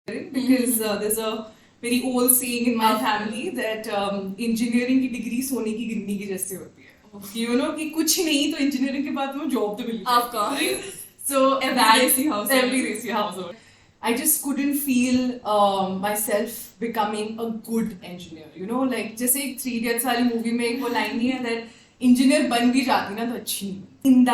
because there's a very old saying in my family that engineering की degree सोने की गिन्नी की जैसे होती है. You know कि कुछ नहीं तो engineering के बाद में job तो मिल Of course. Right? So every racy household. I just couldn't feel myself becoming a good engineer. You know, like जैसे एक 3 Idiots वाली movie में एक वो line नहीं है that engineer बन भी जाती ना तो अच्छी नहीं. In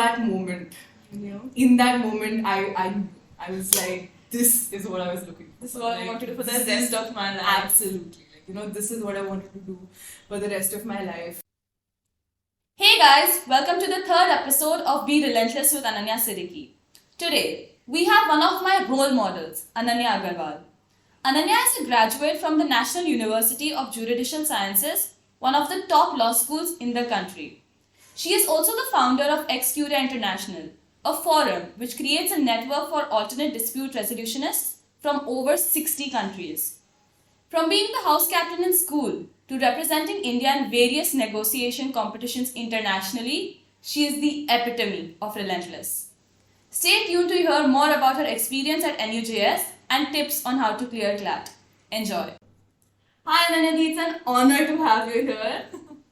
that moment, I was like, this is what I was looking for. This is what I wanted to do for the rest of my life. Absolutely. Like, you know, this is what I wanted to do for the rest of my life. Hey guys, welcome to the third episode of Be Relentless with Ananya Siriki. Today, we have one of my role models, Ananya Agrawal. Ananya is a graduate from the National University of Juridical Sciences, one of the top law schools in the country. She is also the founder of Ex Curia International, a forum which creates a network for alternate dispute resolutionists from over 60 countries. From being the house captain in school to representing India in various negotiation competitions internationally, she is the epitome of Relentless. Stay tuned to hear more about her experience at NUJS and tips on how to clear CLAT. Enjoy. Hi Ananya, it's an honor to have you here.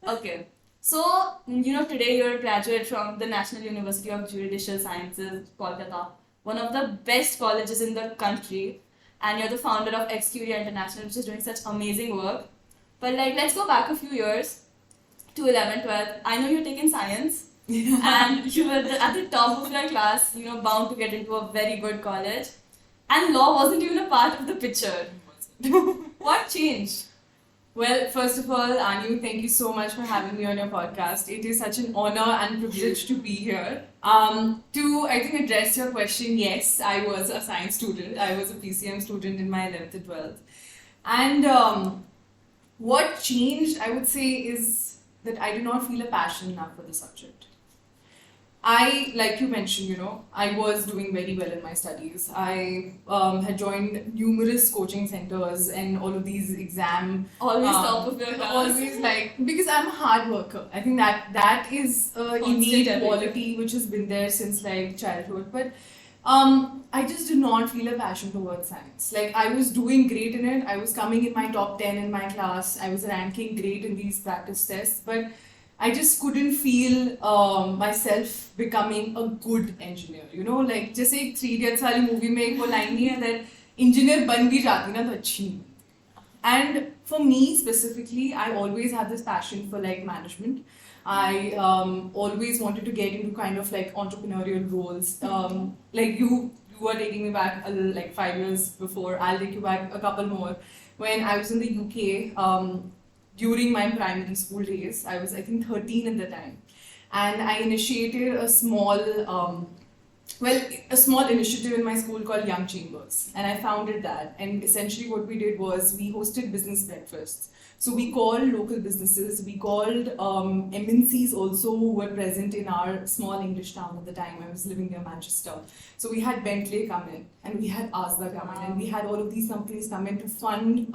Okay. So, today you're a graduate from the National University of Juridical Sciences, Kolkata, one of the best colleges in the country, and you're the founder of Ex Curia International, which is doing such amazing work. But let's go back a few years to 11th, 12th. I know you're taking science, and you were at the top of your class, bound to get into a very good college, and law wasn't even a part of the picture. What changed? Well, first of all, Anu, thank you so much for having me on your podcast. It is such an honor and privilege to be here. I think, address your question, yes, I was a science student. I was a PCM student in my 11th and 12th. And what changed, I would say, is that I did not feel a passion enough for the subject. Like you mentioned, I was doing very well in my studies. I had joined numerous coaching centers and all of these exam. Always top of your class. Always because I'm a hard worker. I think that is a innate quality which has been there since childhood. But I just did not feel a passion towards science. I was doing great in it. I was coming in my top 10 in my class. I was ranking great in these practice tests. But I just couldn't feel myself becoming a good engineer. जैसे एक 3 Idiots वाली movie में एक वो line नहीं है that engineer बन भी जाती ना तो अच्छी नहीं. And for me specifically, I always had this passion for management. I always wanted to get into kind of entrepreneurial roles. You are taking me back 5 years before. I'll take you back a couple more. When I was in the UK, during my primary school days, I was 13 at the time, and I initiated a small initiative in my school called Young Chambers, and I founded that. And essentially what we did was we hosted business breakfasts. So we called local businesses, we called MNCs also who were present in our small English town at the time. I was living near Manchester. So we had Bentley come in, and we had Asda come in, and we had all of these companies come in to fund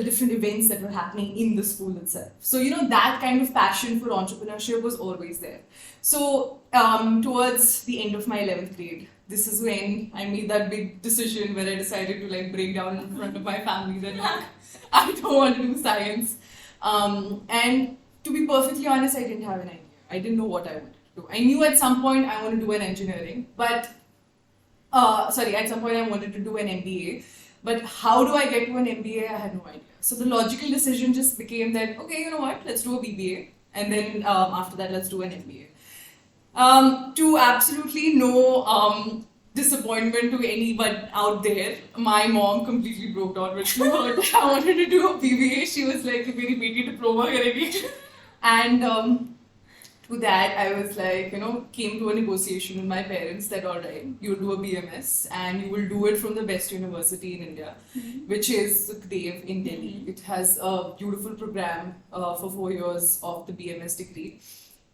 different events that were happening in the school itself. So, that kind of passion for entrepreneurship was always there. So, towards the end of my 11th grade, this is when I made that big decision where I decided to break down in front of my family that I don't want to do science. And to be perfectly honest, I didn't have an idea. I didn't know what I wanted to do. I knew at some point I wanted to do an engineering, at some point I wanted to do an MBA. But how do I get to an MBA? I had no idea. So the logical decision just became that, okay, you know what, let's do a BBA. And then after that, let's do an MBA. To absolutely no disappointment to anyone out there, my mom completely broke down when she heard I wanted to do a BBA. She was like, "Meri beti diploma karegi." And to that, I was came to a negotiation with my parents that, all right, you'll do a BMS and you will do it from the best university in India, which is Sukdev in Delhi. It has a beautiful program for 4 years of the BMS degree.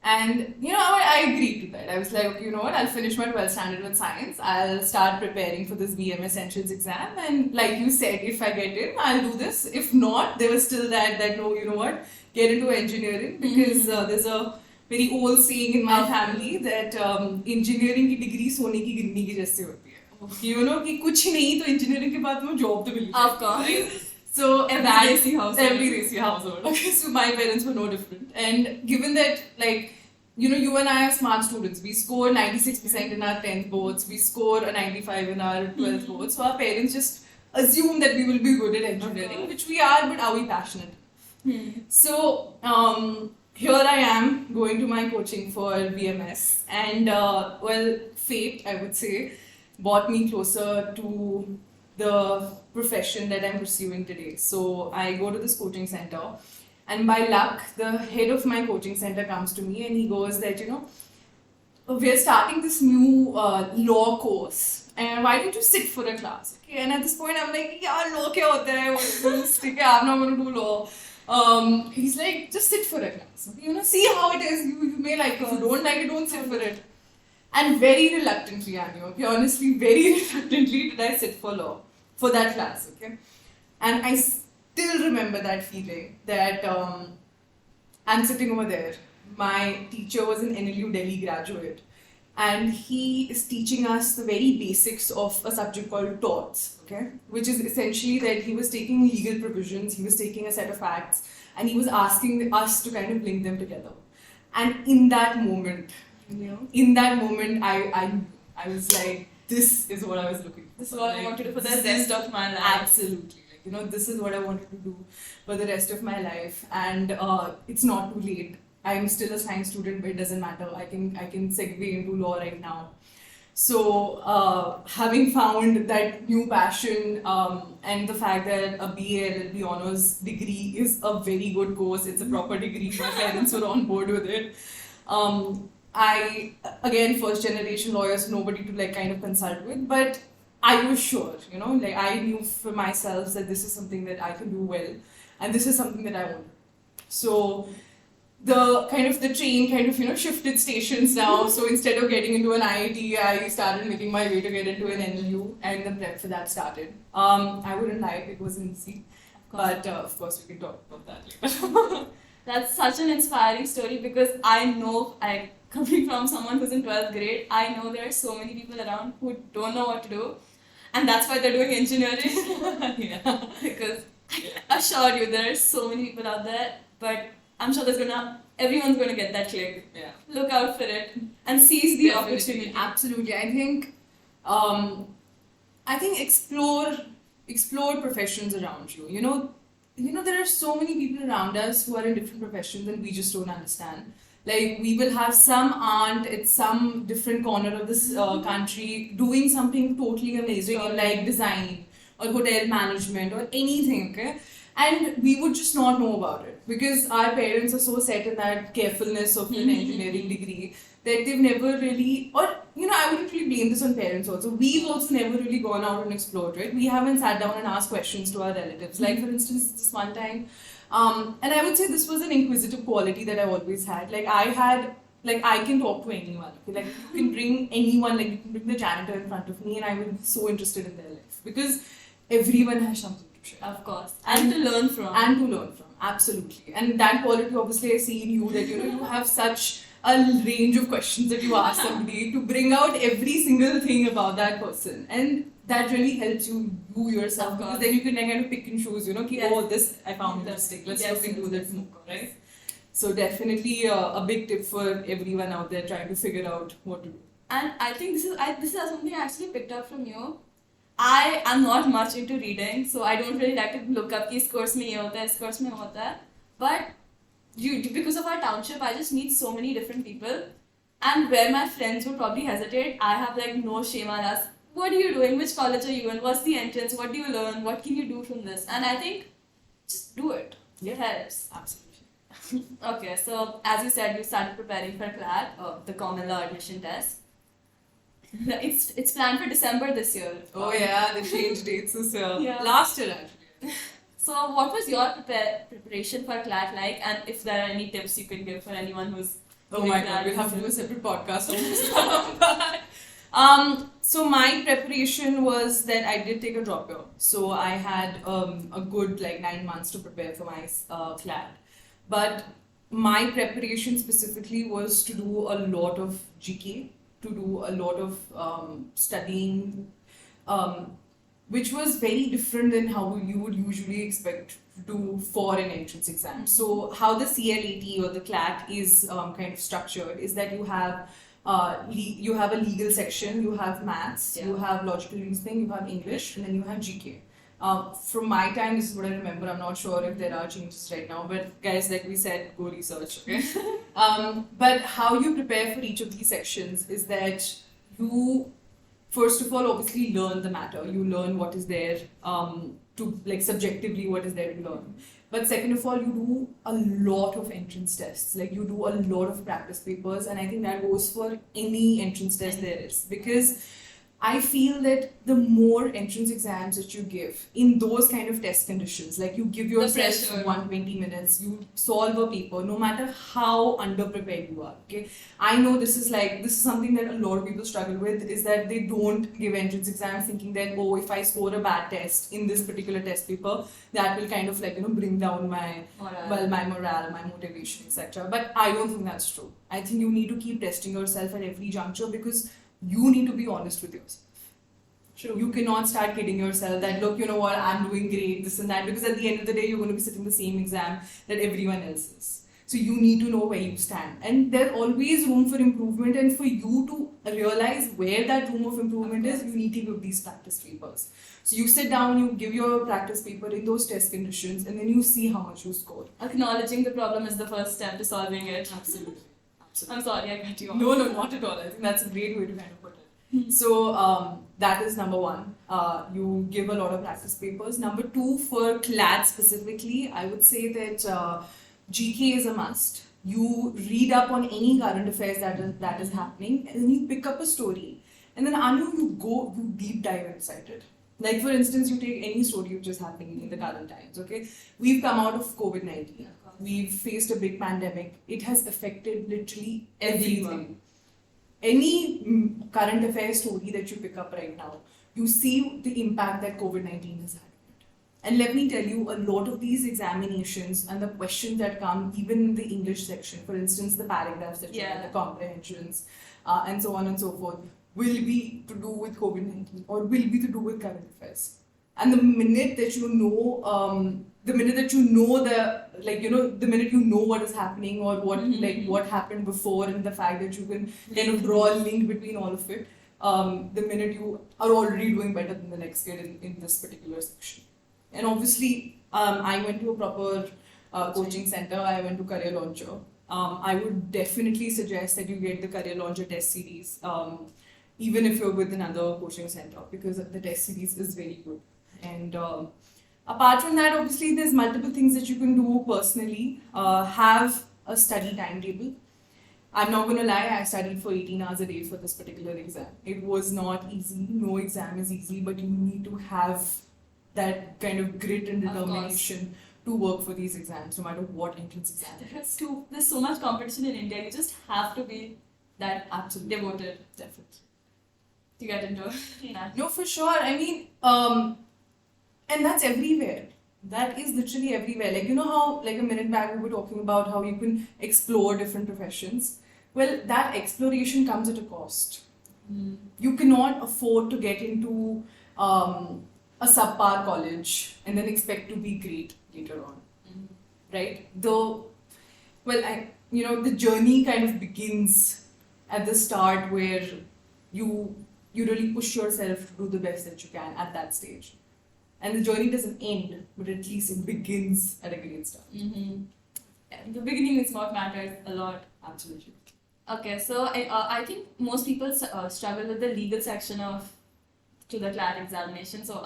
And, I agreed to that. I was like, okay, you know what, I'll finish my 12th standard with science. I'll start preparing for this BMS entrance exam. And like you said, if I get in, I'll do this. If not, there was still that no, you know what, get into engineering because there's a very old saying in my family that engineering की degree सोने की गिन्नी की जैसे होती है. You know कि कुछ नहीं तो engineering के बाद तुम्हें job तो मिली. Of course. So Every desi household. Every desi household. Okay, so my parents were no different. And given that, like, you know, you and I are smart students. We score 96% in our 10th boards. We score a 95 in our 12th boards. So our parents just assume that we will be good at engineering, which we are, but are we passionate? So here I am going to my coaching for BMS. And well, fate, I would say, brought me closer to the profession that I'm pursuing today. So I go to this coaching center, and by luck, the head of my coaching center comes to me and he goes that, you know, we're starting this new law course, and why don't you sit for a class? Okay, and at this point I'm like, yeah, law kya hota hai? What is this? Okay, I'm not going to do law. He's like, just sit for a class. Okay, you know, see how it is. You may like it. If you don't like it, don't sit for it. And very reluctantly, Anu, okay, honestly, very reluctantly did I sit for law, for that class, okay? And I still remember that feeling that I'm sitting over there. My teacher was an NLU Delhi graduate, and he is teaching us the very basics of a subject called torts, okay? Which is essentially that he was taking legal provisions, he was taking a set of facts, and he was asking us to kind of link them together. And in that moment, I was like, this is what I was looking for. This is what I wanted to do for the rest of my life. Absolutely. Like, you know, this is what I wanted to do for the rest of my life. And it's not too late. I'm still a science student, but it doesn't matter. I can segue into law right now. So having found that new passion and the fact that a BA LLB honors degree is a very good course, it's a proper degree, my parents were on board with it. I, again, first generation lawyers, nobody to like kind of consult with, but I was sure, you know, like I knew for myself that this is something that I can do well, and this is something that I want. So the train kind of, you know, shifted stations now. So instead of getting into an IIT, I started making my way to get into an NLU, and the prep for that started. I wouldn't lie, it wasn't easy, but of course we can talk about that later. That's such an inspiring story, because I know, coming from someone who's in 12th grade, I know there are so many people around who don't know what to do, and that's why they're doing engineering. Yeah. Because I assure you, there are so many people out there, but I'm sure everyone's going to get that click. Yeah. Look out for it and seize the Definitely. opportunity. Absolutely. I think explore professions around you. You know, there are so many people around us who are in different professions and we just don't understand. Like, we will have some aunt at some different corner of this country doing something totally amazing in like design or hotel management or anything, okay? And we would just not know about it because our parents are so set in that carefulness of an engineering degree that they've never really, or, you know, I wouldn't really blame this on parents also. We've also never really gone out and explored, right? We haven't sat down and asked questions to our relatives. Like, for instance, this one time, and I would say this was an inquisitive quality that I always had. Like, I can talk to anyone. Okay? Like, you can bring anyone, like, you can bring the janitor in front of me and I would be so interested in their life because everyone has something to share. Of course. And to learn from. Absolutely. And that quality, obviously, I see in you that, you know, you have such a range of questions that you ask somebody to bring out every single thing about that person. And that really helps you yourself because then you can kind of pick and choose, you know, yes. Oh, this I found interesting. Let's look into this more, right? So definitely a big tip for everyone out there trying to figure out what to do. And I think this is something I actually picked up from you. I am not much into reading, so I don't really like to look up this course mein ye hota hai, this course mein hota hai. But because of our township, I just meet so many different people. And where my friends would probably hesitate, I have like no shame on us. What are you doing? Which college are you in? What's the entrance? What do you learn? What can you do from this? And I think just do it. Yeah. It helps. Absolutely. Okay, so as you said, you started preparing for CLAT, the common law admission test. It's planned for December this year. Oh yeah, they changed dates this year. Yeah. Last year actually. So what was your preparation for CLAT like, and if there are any tips you can give for anyone who's Oh my god, we'll have to do a separate podcast on this. So my preparation was that I did take a drop year. So I had a good 9 months to prepare for my CLAT. But my preparation specifically was to do a lot of GK, to do a lot of studying. which was very different than how you would usually expect to do for an entrance exam. So how the CLAT or the CLAT is kind of structured is that you have you have a legal section, you have maths, you have logical reasoning, you have English, and then you have GK. From my time, this is what I remember. I'm not sure if there are changes right now, but guys, like we said, go research. Okay. But how you prepare for each of these sections is that you, first of all, obviously learn the matter. You learn what is there to, like, subjectively what is there to learn. But second of all, you do a lot of entrance tests. Like, you do a lot of practice papers, and I think that goes for any entrance test there is, because I feel that the more entrance exams that you give in those kind of test conditions, like you give yourself 120 minutes, you solve a paper, no matter how underprepared you are. Okay, I know this is something that a lot of people struggle with, is that they don't give entrance exams thinking that, oh, if I score a bad test in this particular test paper, that will kind of bring down my morale, my motivation, etc. But I don't think that's true. I think you need to keep testing yourself at every juncture, because you need to be honest with yourself. True. You cannot start kidding yourself that, look, you know what, I'm doing great, this and that, because at the end of the day, you're going to be sitting the same exam that everyone else is. So you need to know where you stand. And there's always room for improvement. And for you to realize where that room of improvement is, you need to give these practice papers. So you sit down, you give your practice paper in those test conditions, and then you see how much you score. Acknowledging the problem is the first step to solving it. Absolutely. I'm sorry, I cut you off. No, not at all. I think that's a great way to kind of put it. So that is number one. You give a lot of practice papers. Number two, for CLAT specifically, I would say that GK is a must. You read up on any current affairs that is happening, and then you pick up a story. And then you deep dive inside it. Like, for instance, you take any story which is happening in the current times, okay? We've come out of COVID-19. We've faced a big pandemic. It has affected literally everything. Any current affairs story that you pick up right now, you see the impact that COVID-19 has had. And let me tell you, a lot of these examinations and the questions that come, even in the English section, for instance, the paragraphs that you get, the comprehensions, and so on and so forth, will be to do with COVID-19 or will be to do with current affairs. And the minute that you know, the minute you know what is happening or what happened before, and the fact that you can kind of draw a link between all of it, the minute you are already doing better than the next kid in this particular section. And obviously, I went to a proper coaching center. I went to Career Launcher. I would definitely suggest that you get the Career Launcher test series, even if you're with another coaching center, because the test series is very good. And apart from that, obviously, there's multiple things that you can do personally. Have a study timetable. I'm not going to lie, I studied for 18 hours a day for this particular exam. It was not easy. No exam is easy, but you need to have that kind of grit and determination to work for these exams, no matter what entrance exam it is. There's so much competition in India. You just have to be that absolutely devoted. Definitely. To get into it. No, for sure. I mean, and that's everywhere. That is literally everywhere. Like, you know how, like a minute back, we were talking about how you can explore different professions. Well, that exploration comes at a cost. You cannot afford to get into a subpar college and then expect to be great later on, right? The journey kind of begins at the start, where you really push yourself to do the best that you can at that stage, and the journey doesn't end, but at least it begins at a great start. The beginning is what matters a lot. Absolutely. Okay, so I think most people struggle with the legal section to the CLAT examination. So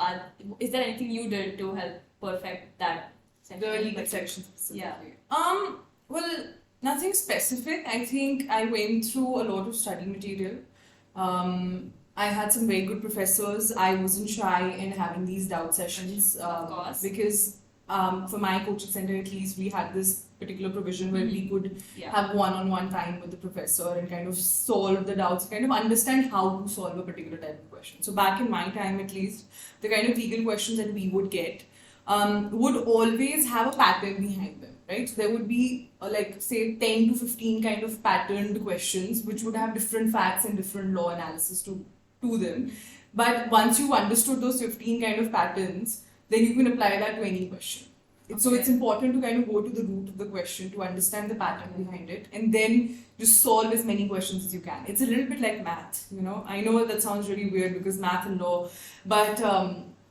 is there anything you did to help perfect that section? The legal section specifically? Yeah. Well, nothing specific. I think I went through a lot of study material. I had some very good professors. I wasn't shy in having these doubt sessions, because for my coaching center at least, we had this particular provision where we could have one-on-one time with the professor and kind of solve the doubts, kind of understand how to solve a particular type of question. So back in my time at least, the kind of legal questions that we would get would always have a pattern behind them, right? So there would be say 10 to 15 kind of patterned questions which would have different facts and different law analysis to them. But once you've understood those 15 kind of patterns, then you can apply that to any question. So it's important to kind of go to the root of the question to understand the pattern behind it, and then just solve as many questions as you can. It's a little bit like math, you know. I know that sounds really weird because math and law, but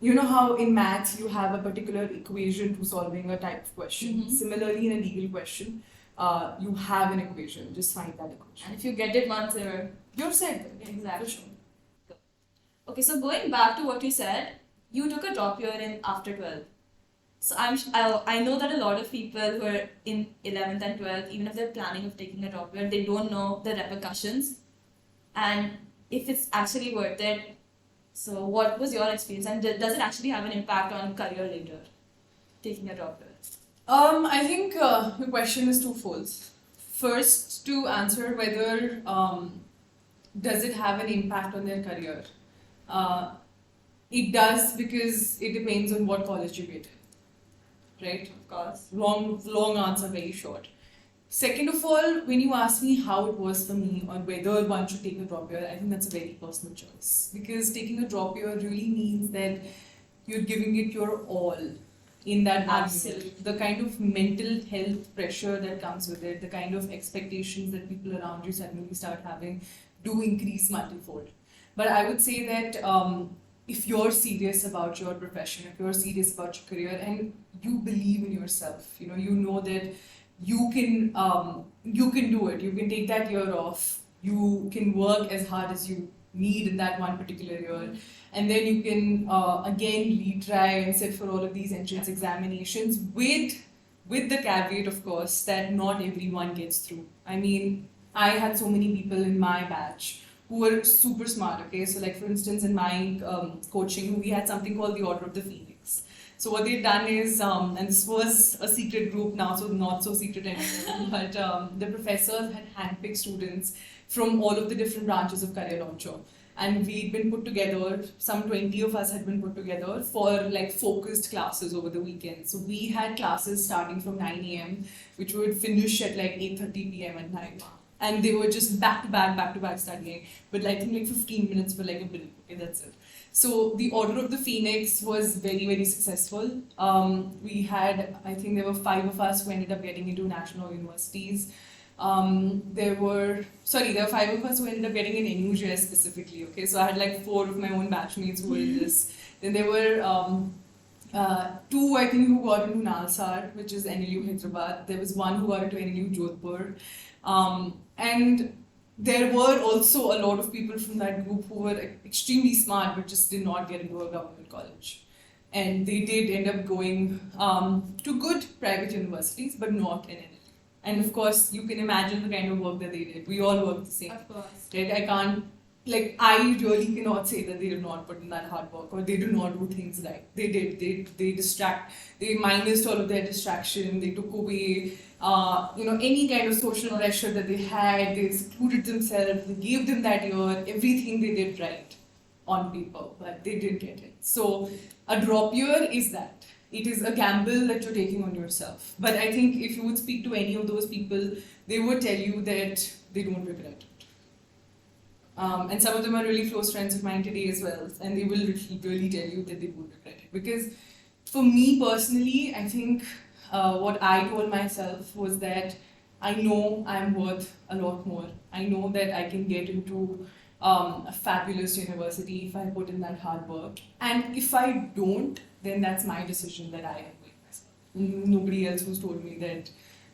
you know how in math you have a particular equation to solving a type of question. Similarly, in a legal question, you have an equation. Just find that equation. And if you get it once, You're set. Exactly. For sure. Okay, so going back to what you said, you took a drop year in after 12th. So I know that a lot of people who are in 11th and 12th, even if they're planning of taking a drop year, they don't know the repercussions and if it's actually worth it. So what was your experience, and does it actually have an impact on career later, taking a drop year? I think the question is twofold. First, to answer whether does it have an impact on their career? It does, because it depends on what college you get. Right? Of course. Long answer, very short. Second of all, when you ask me how it was for me or whether one should take a drop year, I think that's a very personal choice. Because taking a drop year really means that you're giving it your all in that Absolutely. The kind of mental health pressure that comes with it, the kind of expectations that people around you suddenly start having do increase multifold. But I would say that if you're serious about your profession, if you're serious about your career, and you believe in yourself, you know that you can do it. You can take that year off. You can work as hard as you need in that one particular year, and then you can again retry and sit for all of these entrance examinations with the caveat, of course, that not everyone gets through. I mean, I had so many people in my batch who were super smart, okay? So like, for instance, in my coaching, we had something called the Order of the Phoenix. So what they'd done is, and this was a secret group now, so not so secret anymore, but the professors had handpicked students from all of the different branches of Career Launcher. And we'd been put together, some 20 of us had been put together for like focused classes over the weekend. So we had classes starting from 9 a.m., which would finish at like 8:30 p.m. at night. And they were just back to back studying. But I think like 15 minutes for like a minute. Okay, that's it. So the Order of the Phoenix was very, very successful. We had, I think there were 5 of us who ended up getting into national universities. There were 5 of us who ended up getting in NUJS specifically. Okay, so I had like 4 of my own batchmates who were in this. Then there were 2, I think, who got into NALSAR, which is NLU Hyderabad. There was 1 who got into NLU Jodhpur. And there were also a lot of people from that group who were extremely smart but just did not get into a government college. And they did end up going to good private universities, but not in NLU. And of course, you can imagine the kind of work that they did. We all worked the same. Of course. Right? I really cannot say that they did not put in that hard work or they do not do things right. They did. They minused all of their distraction. They took away, any kind of social pressure that they had. They secluded themselves. They gave them that year. Everything they did right on paper, but they didn't get it. So a drop year is that. It is a gamble that you're taking on yourself. But I think if you would speak to any of those people, they would tell you that they don't regret it. And some of them are really close friends of mine today as well, and they will really tell you that they won't regret it. Because for me personally, I think what I told myself was that I know I'm worth a lot more. I know that I can get into a fabulous university if I put in that hard work. And if I don't, then that's my decision that I have made myself. Nobody else who's told me that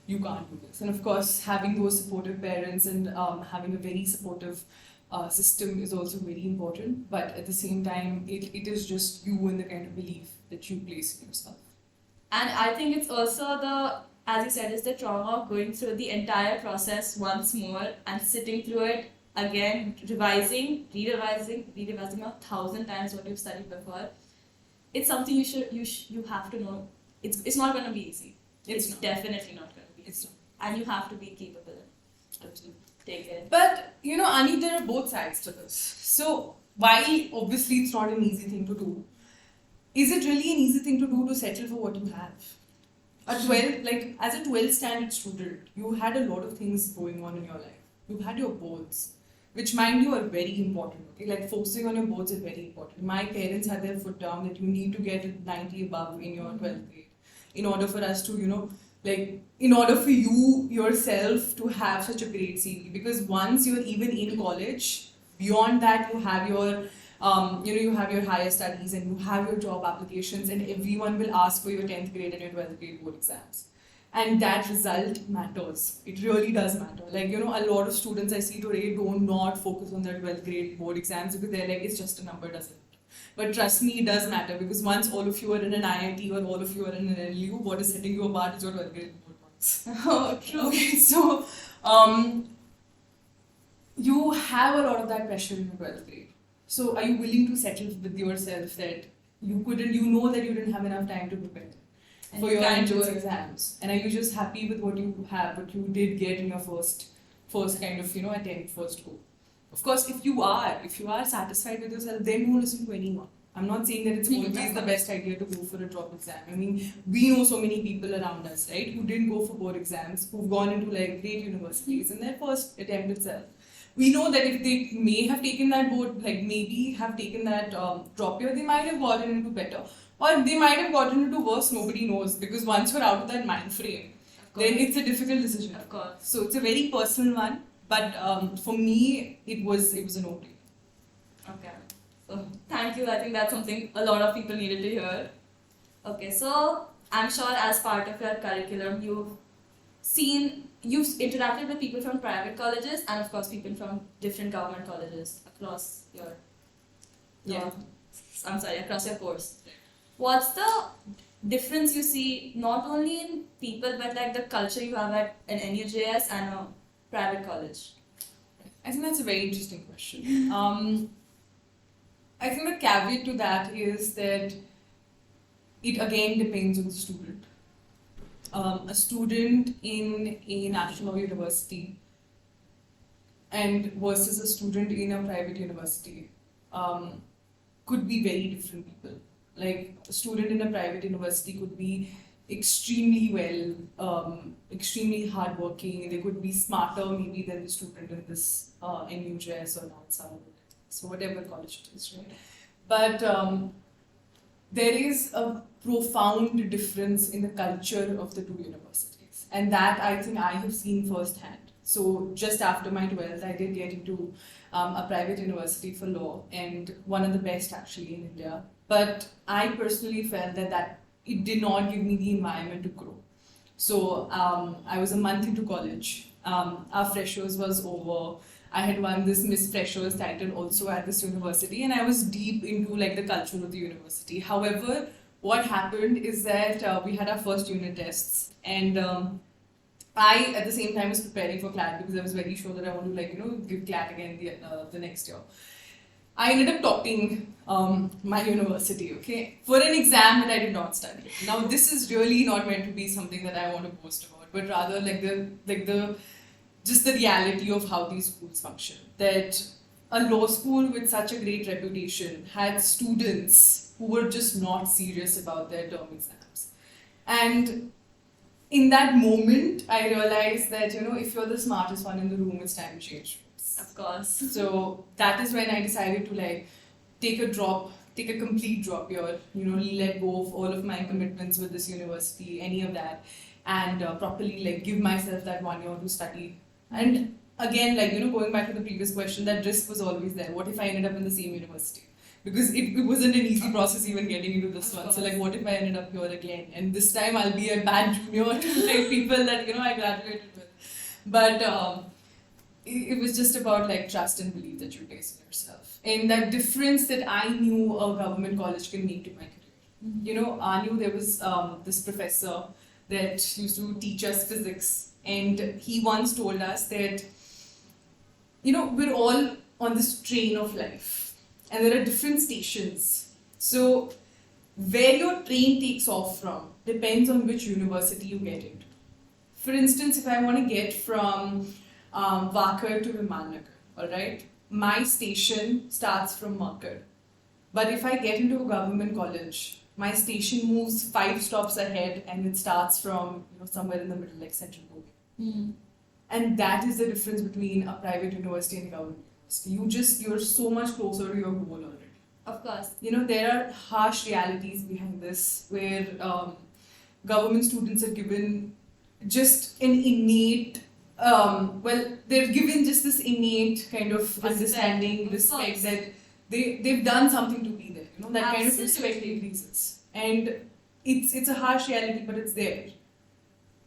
you can't do this. And of course, having those supportive parents and having a very supportive system is also very important. But at the same time, it is just you and the kind of belief that you place in yourself. And I think it's also as you said, is the trauma of going through the entire process once more and sitting through it again, revising 1,000 times what you've studied before. It's something you have to know. It's not going to be easy. It's definitely not going to be easy. And you have to be capable of take it. But Ani, there are both sides to this. So while obviously it's not an easy thing to do, is it really an easy thing to do to settle for what you have? As a 12th standard student, you had a lot of things going on in your life. You had your boards. which mind you are very important. Okay, like focusing on your boards is very important. My parents had their foot down that you need to get 90 above in your 12th grade in order for us to, like in order for you yourself to have such a great CV. Because once you're even in college, beyond that you have your you have your higher studies and you have your job applications, and everyone will ask for your 10th grade and your 12th grade board exams. And that result matters. It really does matter. Like, a lot of students I see today do not focus on their 12th grade board exams because they're like, it's just a number, doesn't matter. But trust me, it does matter, because once all of you are in an IIT or all of you are in an LU, what is setting you apart is your 12th grade board marks. Oh, true. Okay, so you have a lot of that pressure in your 12th grade. So are you willing to settle with yourself that you know that you didn't have enough time to prepare for your entrance exams? And are you just happy with what you have, what you did get in your first kind of, attempt, first go? Of course, if you are satisfied with yourself, then don't listen to anyone. I'm not saying that it's always the best idea to go for a drop exam. I mean, we know so many people around us, right, who didn't go for board exams, who've gone into like great universities in their first attempt itself. We know that if they may have taken that board, like maybe have taken that drop year, they might have gotten into better. Or they might have gotten into worse, nobody knows. Because once you're out of that mind frame, then it's a difficult decision. Of course. So it's a very personal one. But for me, it was a no-brainer. Okay. So thank you. I think that's something a lot of people needed to hear. Okay, so I'm sure as part of your curriculum, you've interacted with people from private colleges and of course people from different government colleges across your across your course. What's the difference you see not only in people but like the culture you have at an NUJS and a private college? I think that's a very interesting question. I think the caveat to that is that it again depends on the student. A student in a national university and versus a student in a private university could be very different people. Like a student in a private university could be extremely extremely hardworking. They could be smarter maybe than the student in this NUJS or Nalsa, so whatever college it is, right? But there is a profound difference in the culture of the two universities, and that I think I have seen firsthand. So just after my 12th, I did get into a private university for law, and one of the best actually in India. But I personally felt that it did not give me the environment to grow. So I was a month into college. Our freshers was over. I had won this Miss Freshers title also at this university, and I was deep into like the culture of the university. However, what happened is that we had our first unit tests, and I at the same time was preparing for CLAT because I was very sure that I want to give CLAT again the next year. I ended up topping my university, okay, for an exam that I did not study. Now this is really not meant to be something that I want to boast about, but rather just the reality of how these schools function. That a law school with such a great reputation had students who were just not serious about their term exams. And in that moment, I realized that, if you're the smartest one in the room, it's time to change rooms. Of course. So that is when I decided to take a complete drop year, let go of all of my commitments with this university, any of that, and properly give myself that 1 year to study. And again, going back to the previous question, that risk was always there. What if I ended up in the same university? Because it wasn't an easy process even getting into this one. So what if I ended up here again? And this time I'll be a bad junior to people that I graduated with. But it was just about trust and belief that you place in yourself. And that difference that I knew a government college can make to my career. I knew there was this professor that used to teach us physics. And he once told us that, we're all on this train of life. And there are different stations. So where your train takes off from depends on which university you get into. For instance, if I want to get from Vakar to Vimannagar, alright, my station starts from Makar. But if I get into a government college, my station moves 5 stops ahead and it starts from somewhere in the middle, like Central Bombay. Mm. And that is the difference between a private university and a government university. You're so much closer to your goal already. Of course. There are harsh realities behind this where government students are given just an innate, they're given just this innate kind of understanding, respect that they've done something to be there. That kind of respect increases. And it's a harsh reality, but it's there.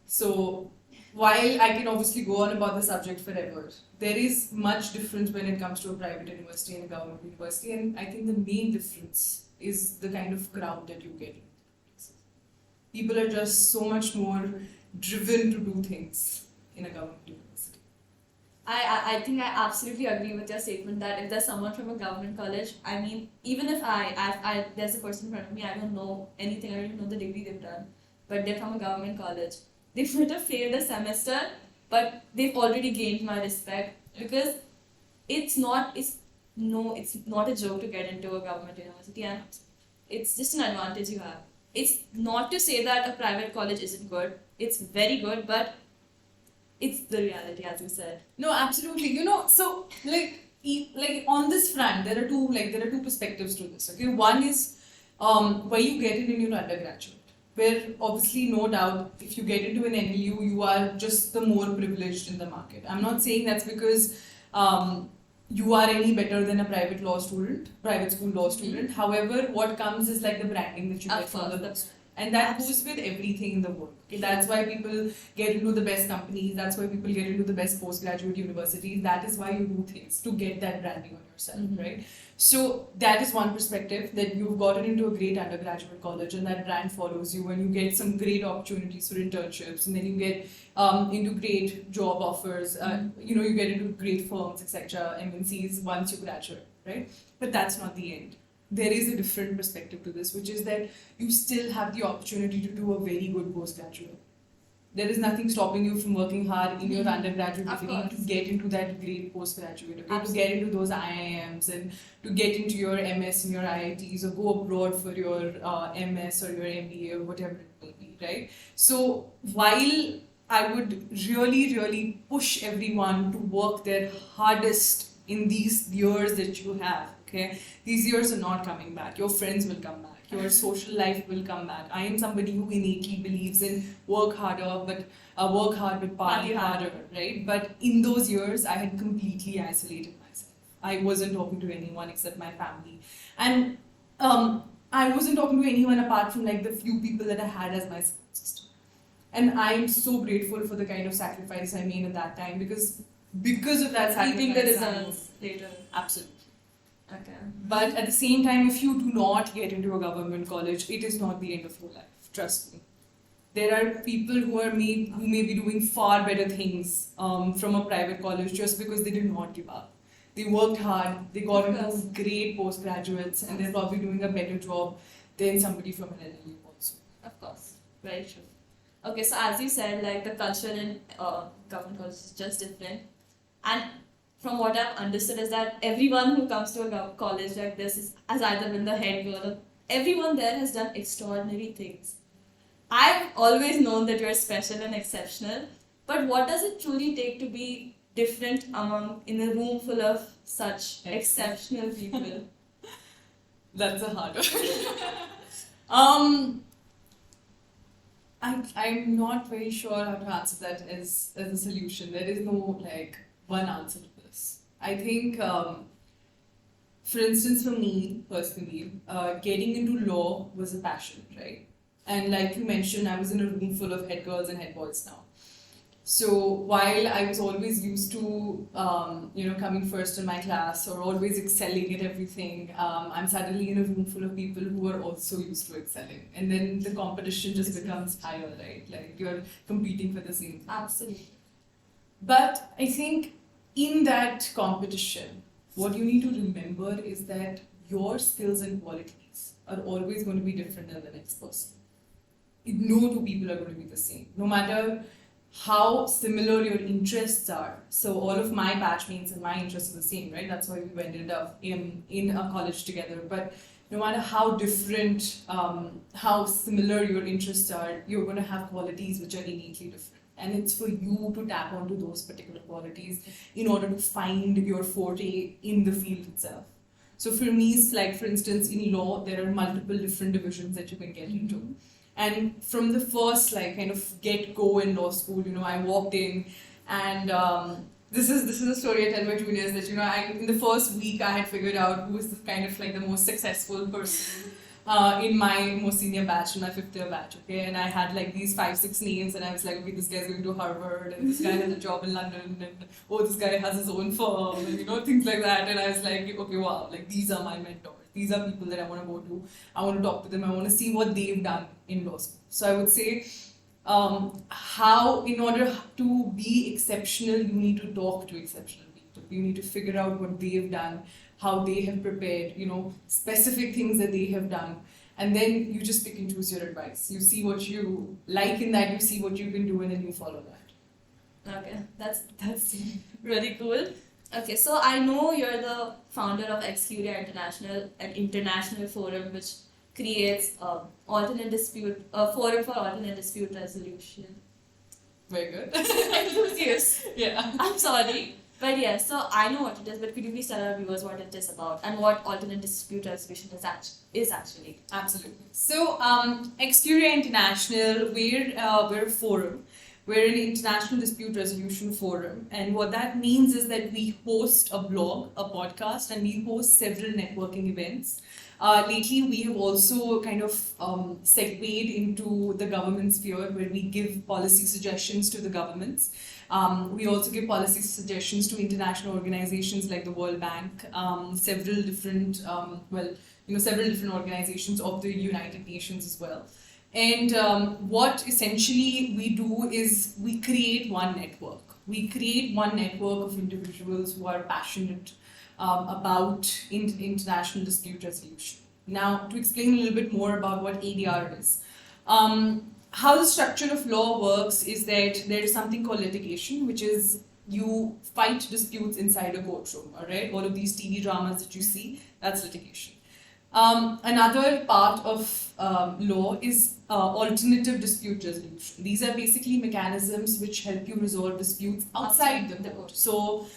So while I can obviously go on about the subject forever, there is much difference when it comes to a private university and a government university, and I think the main difference is the kind of crowd that you get. People are just so much more driven to do things in a government university. I think I absolutely agree with your statement that if there's someone from a government college, I mean, even if there's a person in front of me, I don't know anything, I don't even know the degree they've done, but they're from a government college. They might have failed a semester, but they've already gained my respect because it's not a joke to get into a government university, and it's just an advantage you have. It's not to say that a private college isn't good. It's very good, but it's the reality, as you said. No, absolutely. So like on this front, there are two perspectives to this. Okay, one is where you get it in your undergraduate, where obviously no doubt if you get into an NLU, you are just the more privileged in the market. I'm not saying that's because you are any better than a private school law student. However, what comes is like the branding that you get from the law school. And that goes with everything in the world. Okay? That's why people get into the best companies. That's why people get into the best postgraduate universities. That is why you do things, to get that branding on yourself, right? So that is one perspective, that you've gotten into a great undergraduate college and that brand follows you, and you get some great opportunities for internships, and then you get into great job offers. You get into great firms, etc., MNCs once you graduate, right? But that's not the end. There is a different perspective to this, which is that you still have the opportunity to do a very good postgraduate. There is nothing stopping you from working hard in your undergraduate degree to get into that great postgraduate, okay? To get into those IIMs and to get into your MS in your IITs, or go abroad for your MS or your MBA or whatever it may be, right? So while I would really, really push everyone to work their hardest in these years that you have, okay? These years are not coming back. Your friends will come back. Your social life will come back. I am somebody who innately believes in work hard but party harder, right? But in those years, I had completely isolated myself. I wasn't talking to anyone except my family. And I wasn't talking to anyone apart from like the few people that I had as my support system. And I am so grateful for the kind of sacrifice I made at that time, because of that sacrifice. Keeping the results later. Absolutely. Okay. But at the same time, if you do not get into a government college, it is not the end of your life. Trust me. There are people who may be doing far better things from a private college just because they did not give up. They worked hard, they got into great postgraduates, and they're probably doing a better job than somebody from an NLU also. Of course. Very true. Okay, so as you said, like the culture in government colleges is just different. And from what I've understood is that everyone who comes to a college like this has either been the head girl, or everyone there has done extraordinary things. I've always known that you're special and exceptional, but what does it truly take to be different in a room full of such exceptional people? That's a hard one. I'm not very sure how to answer that as a solution. There is no one answer to this. I think, for instance, for me personally, getting into law was a passion, right? And like you mentioned, I was in a room full of head girls and head boys now. So while I was always used to, coming first in my class or always excelling at everything, I'm suddenly in a room full of people who are also used to excelling. And then the competition just becomes higher, right? Like you're competing for the same thing. Absolutely. But I think in that competition, what you need to remember is that your skills and qualities are always going to be different than the next person. No two people are going to be the same. No matter how similar your interests are. So all of my batchmates and my interests are the same, right? That's why we ended up in a college together. But no matter how different, how similar your interests are, you're going to have qualities which are innately different. and it's for you to tap onto those particular qualities in order to find your forte in the field itself. So for me, it's like, for instance, in law, there are multiple different divisions that you can get into. And from the first, like, kind of get-go in law school, I walked in, and this is a story I tell my juniors that, in the first week, I had figured out who was the kind of like the most successful person in my most senior batch, in my 5th year batch, okay? And I had like these 5-6 names, and I was like, okay, this guy's going to Harvard, and this guy has a job in London, and oh, this guy has his own firm, and things like that. And I was like, okay, wow, like these are my mentors. These are people that I want to go to. I want to talk to them. I want to see what they've done in law school. So I would say, how, in order to be exceptional, you need to talk to exceptional people. You need to figure out what they've done, how they have prepared, specific things that they have done. And then you just pick and choose your advice. You see what you like in that, you see what you can do, and then you follow that. Okay, that's really cool. Okay, so I know you're the founder of Ex Curia International, an international forum which creates a forum for alternate dispute resolution. Very good. Enthusiast. Yeah. I'm sorry. But yeah, so I know what it is, but could you please tell our viewers what it is about and what alternate dispute resolution is actually? Absolutely. So, Ex Curia International, we're a forum. We're an international dispute resolution forum, and what that means is that we host a blog, a podcast, and we host several networking events. Lately, we have also kind of segued into the government sphere, where we give policy suggestions to the governments. We also give policy suggestions to international organizations like the World Bank, several different organizations of the United Nations as well. And what essentially we do is we create one network. We create one network of individuals who are passionate about international dispute resolution. Now, to explain a little bit more about what ADR is. How the structure of law works is that there is something called litigation, which is you fight disputes inside a courtroom, all right? All of these TV dramas that you see, that's litigation. Another part of law is alternative dispute resolution. These are basically mechanisms which help you resolve disputes outside the court. So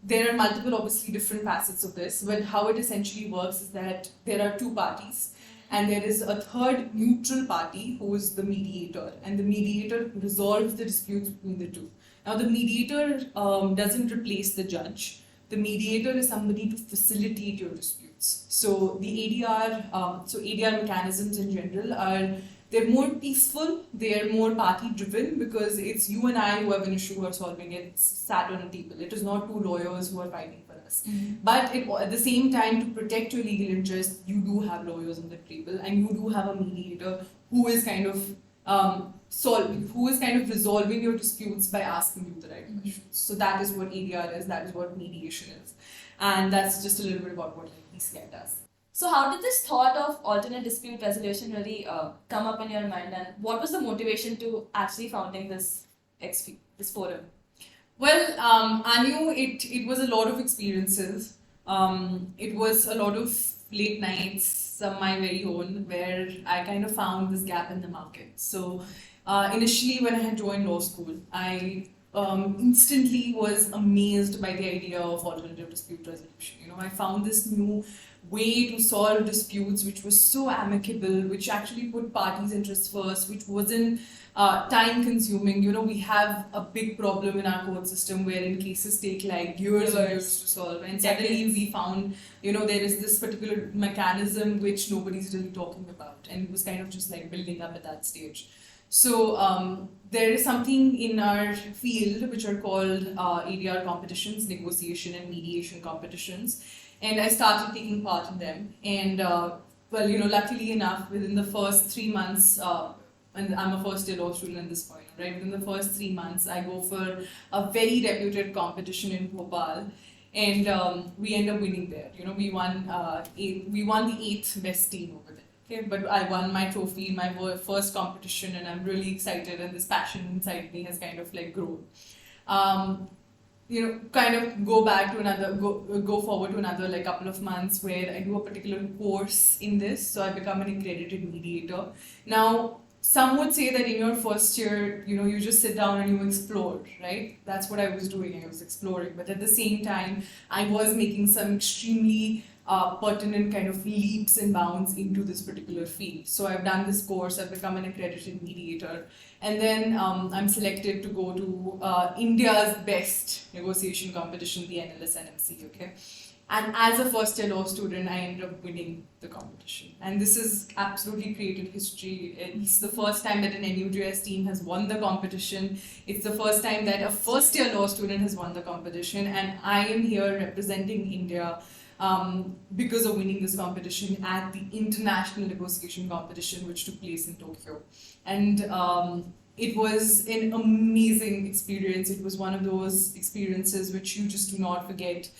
there are multiple, obviously, different facets of this, but how it essentially works is that there are two parties, and there is a third neutral party who is the mediator, and the mediator resolves the disputes between the two. Now, the mediator doesn't replace the judge. The mediator is somebody to facilitate your disputes. So the ADR mechanisms in general they're more peaceful, they're more party driven, because it's you and I who have an issue who are solving it. It's sat on a table. It is not two lawyers who are fighting for us. Mm-hmm. But at the same time, to protect your legal interest, you do have lawyers on the table, and you do have a mediator who is kind of resolving your disputes by asking you the right questions. So that is what ADR is, that is what mediation is. And that's just a little bit about what ECI does. So how did this thought of alternate dispute resolution really come up in your mind, and what was the motivation to actually founding this forum? Well, Anu, it was a lot of experiences. It was a lot of late nights, some my very own, where I kind of found this gap in the market. So initially, when I had joined law school, I instantly was amazed by the idea of alternative dispute resolution. I found this new way to solve disputes which was so amicable, which actually put parties' interests first, which wasn't time consuming. We have a big problem in our court system wherein cases take like years and years to solve, and suddenly we found there is this particular mechanism which nobody's really talking about, and it was kind of just like building up at that stage. So there is something in our field which are called ADR competitions, negotiation and mediation competitions. And I started taking part in them. And luckily enough, within the first 3 months, and I'm a first year law student at this point, right? Within the first 3 months, I go for a very reputed competition in Bhopal, and we end up winning there. We won the 8th best team over there. Okay, but I won my trophy in my first competition, and I'm really excited, and this passion inside me has kind of like grown. Kind of go forward to another like couple of months where I do a particular course in this, so I become an accredited mediator. Now, some would say that in your first year, you just sit down and you explore, right? That's what I was doing. I was exploring. But at the same time, I was making some extremely pertinent kind of leaps and bounds into this particular field. So I've done this course, I've become an accredited mediator. And then I'm selected to go to India's best negotiation competition, the NLS NMC, okay? And as a first year law student, I ended up winning the competition. And this has absolutely created history. It's the first time that an NUJS team has won the competition. It's the first time that a first year law student has won the competition. And I am here representing India because of winning this competition at the international negotiation competition, which took place in Tokyo. And it was an amazing experience. It was one of those experiences which you just do not forget.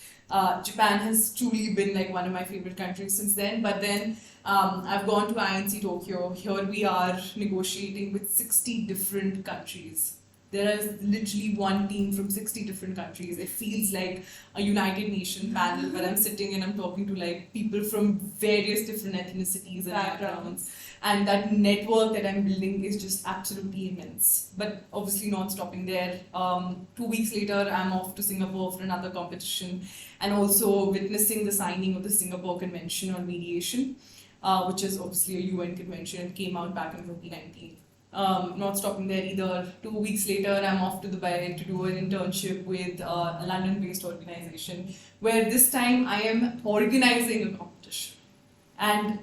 Japan has truly been like one of my favorite countries since then. But then I've gone to INC Tokyo. Here we are negotiating with 60 different countries. There is literally one team from 60 different countries. It feels like a United Nations panel, but I'm sitting and I'm talking to like people from various different ethnicities and backgrounds. And that network that I'm building is just absolutely immense. But obviously not stopping there. 2 weeks later, I'm off to Singapore for another competition and also witnessing the signing of the Singapore Convention on Mediation, which is obviously a UN convention. It came out back in 2019. Not stopping there either. 2 weeks later, I'm off to Dubai to do an internship with a London-based organization where this time I am organizing a competition. And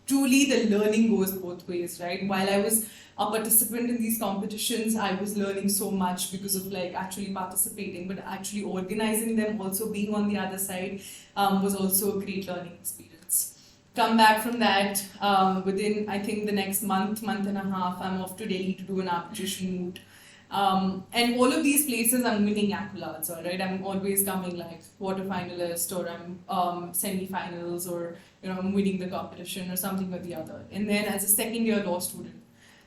truly the learning goes both ways, right? While I was a participant in these competitions, I was learning so much because of like actually participating, but actually organizing them, also being on the other side, was also a great learning experience. Come back from that, within I think the next month and a half, I'm off to Delhi to do an arbitration moot. And all of these places I'm winning accolades, all right? I'm always coming like quarterfinalist or I'm semi-finals or I'm winning the competition or something or the other. And then as a second year law student,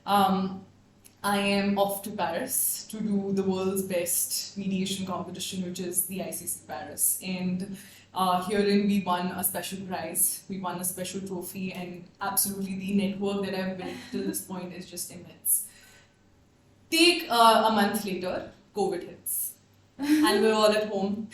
I am off to Paris to do the world's best mediation competition, which is the ICC Paris. And herein we won a special prize, we won a special trophy, and absolutely the network that I've built till this point is just immense. Take a month later, COVID hits. And we're all at home.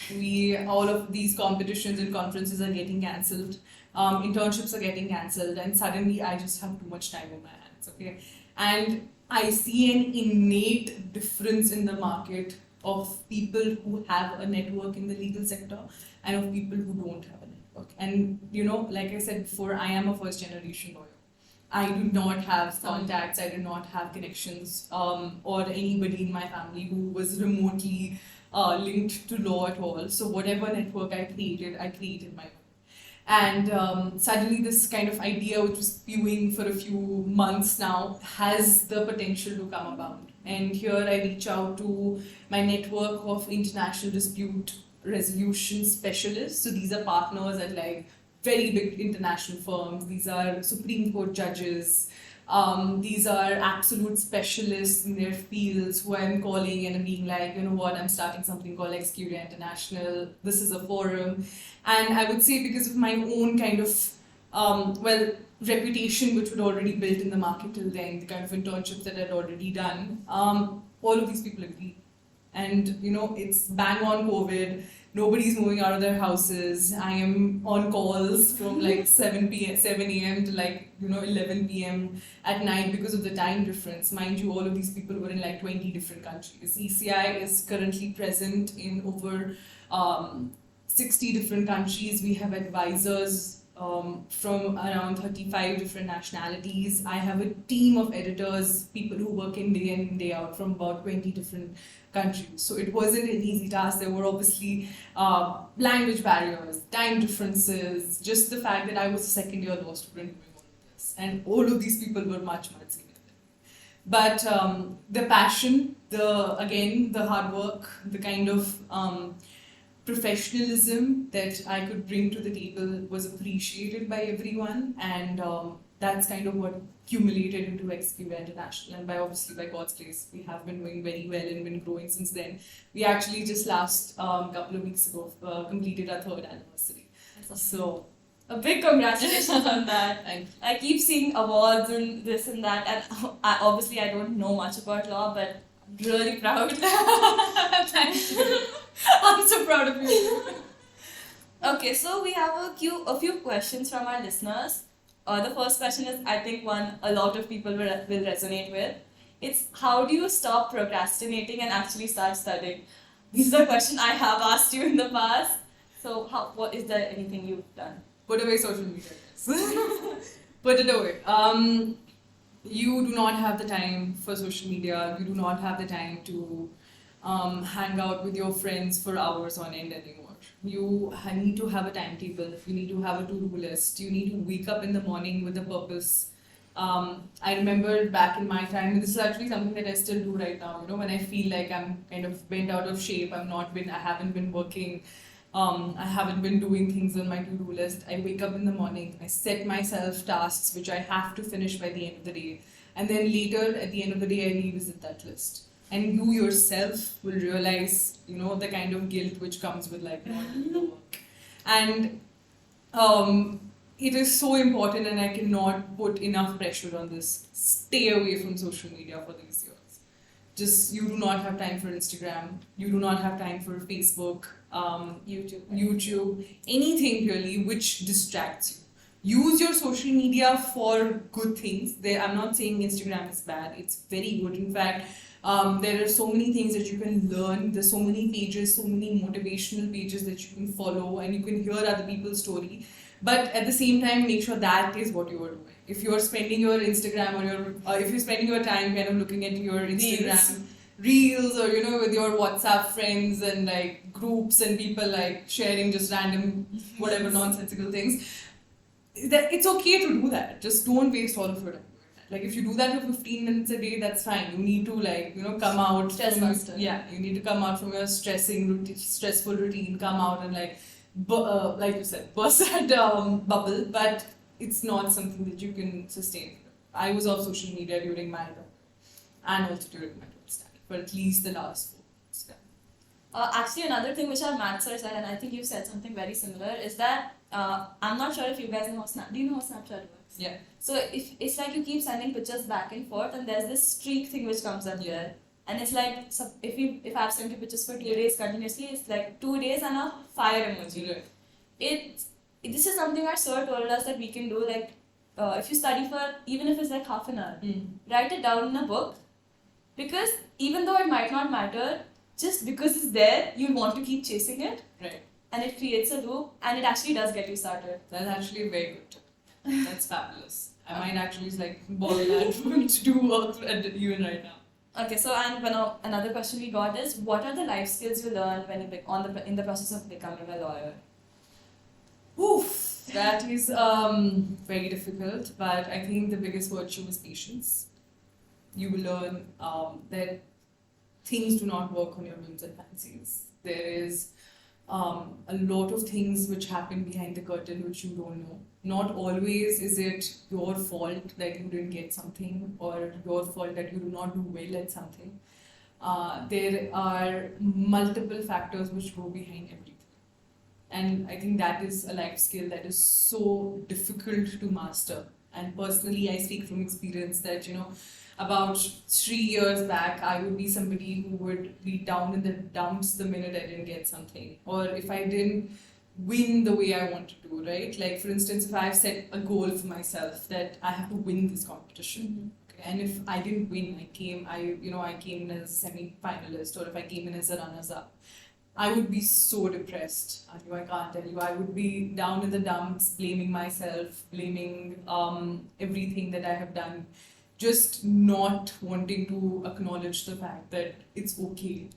All of these competitions and conferences are getting cancelled. Internships are getting cancelled. And suddenly I just have too much time on my hands, okay? And I see an innate difference in the market of people who have a network in the legal sector and of people who don't have a network. And, like I said before, I am a first generation lawyer. I do not have contacts, I do not have connections, or anybody in my family who was remotely linked to law at all. So whatever network I created my own. And suddenly this kind of idea, which was spewing for a few months now, has the potential to come about. And here I reach out to my network of international dispute resolution specialists. So these are partners at like very big international firms. These are Supreme Court judges. These are absolute specialists in their fields who I'm calling and being like, you know what, I'm starting something called Ex Curia International. This is a forum. And I would say because of my own kind of, reputation, which was already built in the market till then, the kind of internships that I'd already done, all of these people agree. And, it's bang on COVID. Nobody's moving out of their houses. I am on calls from like 7 a.m. to like, 11 p.m. at night because of the time difference. Mind you, all of these people were in like 20 different countries. ECI is currently present in over 60 different countries. We have advisors from around 35 different nationalities. I have a team of editors, people who work in day in, day out from about 20 different countries. So it wasn't an easy task. There were obviously language barriers, time differences, just the fact that I was a second year law student doing all of this. And all of these people were much, much senior than me. But the passion, the hard work, the kind of professionalism that I could bring to the table was appreciated by everyone, and that's kind of what accumulated into Ex Curia International. And by God's grace, we have been doing very well and been growing since then. We actually just last couple of weeks ago completed our 3rd anniversary. So A big congratulations on that. Thank you. I keep seeing awards and this and that, and obviously I don't know much about law, but I'm really proud. Thank you. I'm so proud of you. Okay, so we have a few questions from our listeners. The first question is, I think, one a lot of people will resonate with. It's, how do you stop procrastinating and actually start studying? This is a question I have asked you in the past. So, what is there anything you've done? Put away social media, guys. Put it away. You do not have the time for social media. You do not have the time to hang out with your friends for hours on end anymore. You need to have a timetable. You need to have a to-do list. You need to wake up in the morning with a purpose. I remember back in my time, and this is actually something that I still do right now. You know, when I feel like I'm kind of bent out of shape, I haven't been working. I haven't been doing things on my to-do list. I wake up in the morning, I set myself tasks which I have to finish by the end of the day. And then later, at the end of the day, I revisit that list. And you yourself will realize, you know, the kind of guilt which comes with like not doing the work. And it is so important, and I cannot put enough pressure on this. Stay away from social media for these years. Just, you do not have time for Instagram. You do not have time for Facebook. YouTube, anything really which distracts you. Use your social media for good things. I'm not saying Instagram is bad, it's very good. In fact, there are so many things that you can learn. There's so many pages, so many motivational pages that you can follow, and you can hear other people's story. But at the same time, make sure that is what you are doing. If you're spending your Instagram or if you're spending your time kind of looking at your Instagram reels, or you know, with your WhatsApp friends and like groups and people like sharing just random whatever nonsensical things, that it's okay to do that. Just don't waste all of your time. Like if you do that for 15 minutes a day, that's fine. You need to like, you know, come out. You need to come out from your stressful routine. Come out and like you said, burst that bubble. But it's not something that you can sustain. I was off social media during my and also during my for at least the last 4 months. Actually, another thing which our maths sir said, and I think you said something very similar, is that I'm not sure if you guys know do you know how Snapchat works? Yeah. So if it's like you keep sending pictures back and forth, and there's this streak thing which comes up there, and it's like, so if I've sent you pictures for 2 days continuously, it's like 2 days and a fire emoji. Right. This is something our sir told us that we can do. Like if you study for even if it's like half an hour, write it down in a book. Because even though it might not matter, just because it's there, you want to keep chasing it. Right. And it creates a loop, and it actually does get you started. That's actually a very good tip. That's fabulous. I might actually like borrow that to do work even right now. Okay, so and another question we got is, what are the life skills you learned when you in the process of becoming a lawyer? Oof, that is very difficult, but I think the biggest virtue is patience. You will learn that things do not work on your whims and fancies. There is a lot of things which happen behind the curtain which you don't know. Not always is it your fault that you didn't get something, or your fault that you do not do well at something. There are multiple factors which go behind everything. And I think that is a life skill that is so difficult to master. And personally, I speak from experience that, you know, about 3 years back, I would be somebody who would be down in the dumps the minute I didn't get something, or if I didn't win the way I wanted to, right? Like for instance, if I've set a goal for myself that I have to win this competition, okay, and if I didn't win, I came in as a semi-finalist, or if I came in as a runners-up, I would be so depressed. I can't tell you. I would be down in the dumps, blaming myself, blaming everything that I have done. Just not wanting to acknowledge the fact that it's okay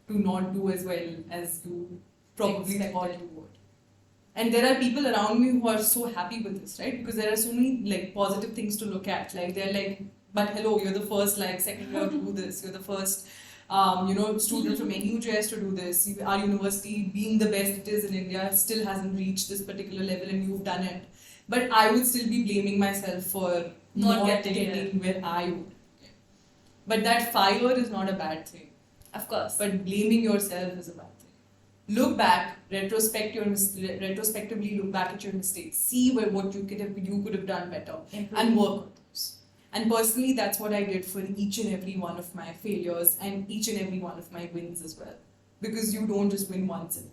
to not do as well as you probably thought you would. And there are people around me who are so happy with this, right? Because there are so many like positive things to look at. Like they're like, but hello, you're the first like second year to do this. You're the first student from NUJS to do this. Our university, being the best it is in India, still hasn't reached this particular level, and you've done it. But I would still be blaming myself for not getting where I would. But that fire is not a bad thing. Of course. But blaming yourself is a bad thing. look back, retrospectively look back at your mistakes, see what you could have done better, and work on those. And personally, that's what I did for each and every one of my failures and each and every one of my wins as well. Because you don't just win once in life.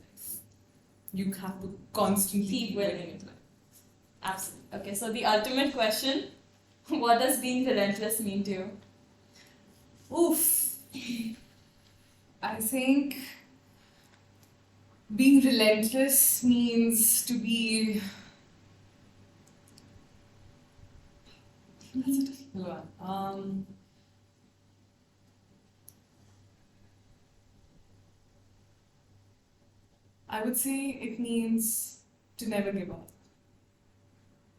You have to constantly keep winning in life. Absolutely. Okay, so the ultimate question, what does being relentless mean to you? Oof. I think being relentless means to be. That's a difficult one. I would say it means to never give up.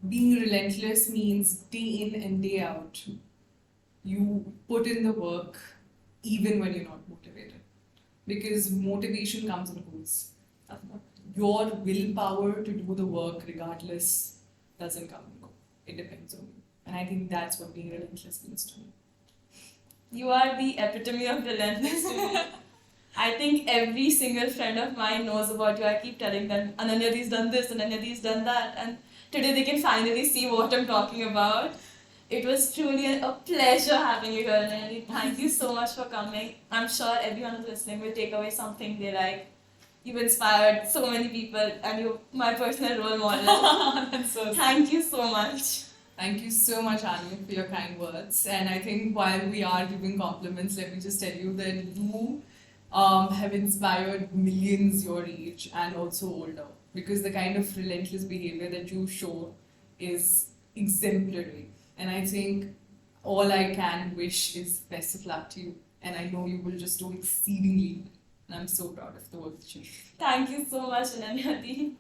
Being relentless means day in and day out. You put in the work even when you're not motivated. Because motivation comes and goes. Your willpower to do the work regardless doesn't come and go. It depends on you. And I think that's what being relentless means to me. You are the epitome of relentless to me. I think every single friend of mine knows about you. I keep telling them, Ananya's done this, Ananya's done that. And today they can finally see what I'm talking about. It was truly a pleasure having you here, Ananya. Thank you so much for coming. I'm sure everyone who's listening will take away something they like. You've inspired so many people and you're my personal role model. That's so Thank you so much. Thank you so much, Anu, for your kind words. And I think while we are giving compliments, let me just tell you that you have inspired millions your age and also older. Because the kind of relentless behavior that you show is exemplary. And I think all I can wish is best of luck to you. And I know you will just do exceedingly well. And I'm so proud of the work that you do. Thank you so much, Ananya.